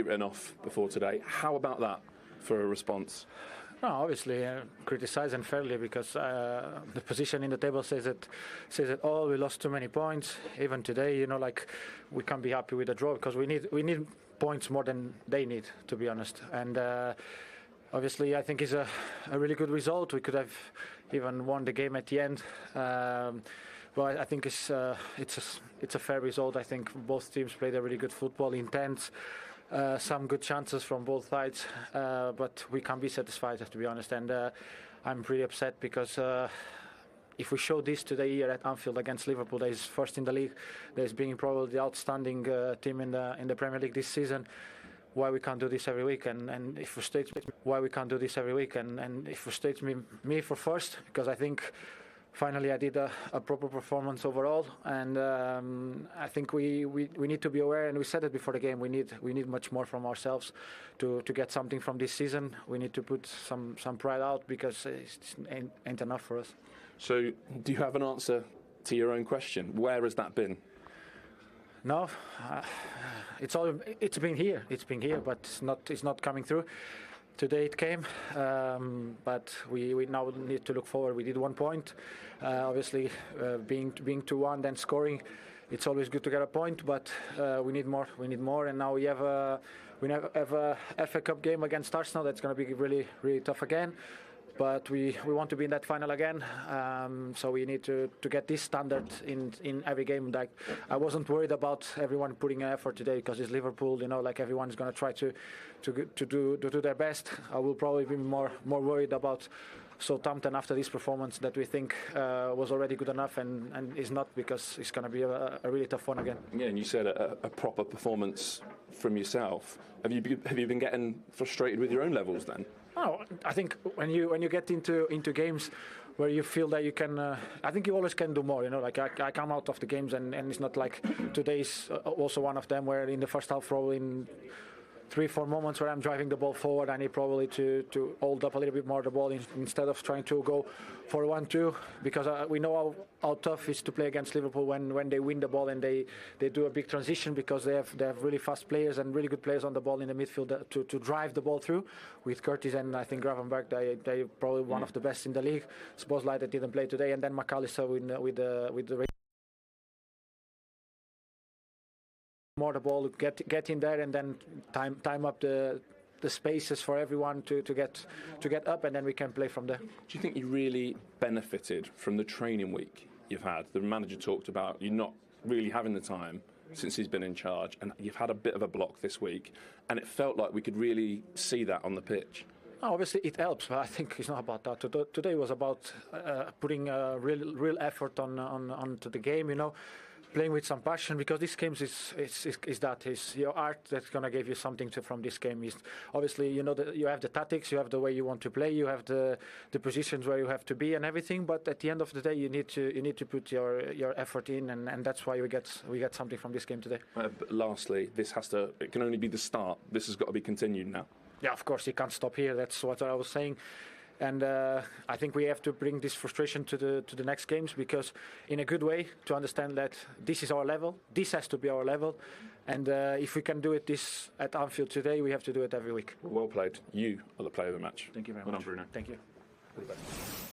written off before today. How about that for a response? No, obviously criticize unfairly because the position in the table says it all. We lost too many points. Even today, we can't be happy with the draw because we need points more than they need, to be honest. And obviously, I think it's a really good result. We could have even won the game at the end. Well, I think it's a fair result. I think both teams played a really good football, intense. Some good chances from both sides, but we can't be satisfied, to be honest. And I'm pretty upset because if we show this today here at Anfield against Liverpool, that is first in the league, that is being probably the outstanding team in the Premier League this season. Why we can't do this every week, and it frustrates me. Why we can't do this every week, and it frustrates me for first because I think. Finally, I did a proper performance overall, and I think we need to be aware. And we said it before the game. We need much more from ourselves to get something from this season. We need to put some pride out because it ain't enough for us. So, do you have an answer to your own question? Where has that been? No, it's been here. It's been here, but it's not coming through. Today it came, but we now need to look forward. We did 1 point. Obviously, being 2-1, then scoring, it's always good to get a point, but we need more. We need more, and now we have a FA Cup game against Arsenal. That's going to be really, really tough again. But we want to be in that final again, so we need to get this standard in every game. Like I wasn't worried about everyone putting an effort today because it's Liverpool. Everyone's going to try to do their best. I will probably be more worried about Southampton after this performance that we think was already good enough and is not, because it's going to be a really tough one again. Yeah, and you said a proper performance from yourself. Have you been getting frustrated with your own levels then? Oh, I think when you get into games where you feel that you can, I think you always can do more. Like I come out of the games and it's not like today's also one of them where in the first half, probably in 3-4 moments where I'm driving the ball forward, I need probably to hold up a little bit more the ball instead of trying to go for 1-2, because we know how tough it is to play against Liverpool when they win the ball and they do a big transition, because they have really fast players and really good players on the ball in the midfield to drive the ball through. With Curtis and I think Gravenberch, they probably one of the best in the league. Szoboszlai that didn't play today, and then McAllister with the more the ball, get in there and then time up the spaces for everyone to get up, and then we can play from there. Do you think you really benefited from the training week you've had? The manager talked about you not really having the time since he's been in charge, and you've had a bit of a block this week, and it felt like we could really see that on the pitch. Obviously it helps, but I think it's not about that. Today was about putting a real effort onto the game, playing with some passion, because this game is your art that's going to give you something from this game. Is obviously you have the tactics, you have the way you want to play, you have the positions where you have to be and everything, but at the end of the day you need to put your effort in, and that's why we get something from this game today. But lastly, it can only be the start. This has got to be continued now. Yeah, of course, you can't stop here. That's what I was saying. And I think we have to bring this frustration to the next games, because in a good way, to understand that this is our level, this has to be our level, and if we can do it this at Anfield today, we have to do it every week. Well played. You are the player of the match. Thank you very much. Well done, Bruno. Thank you.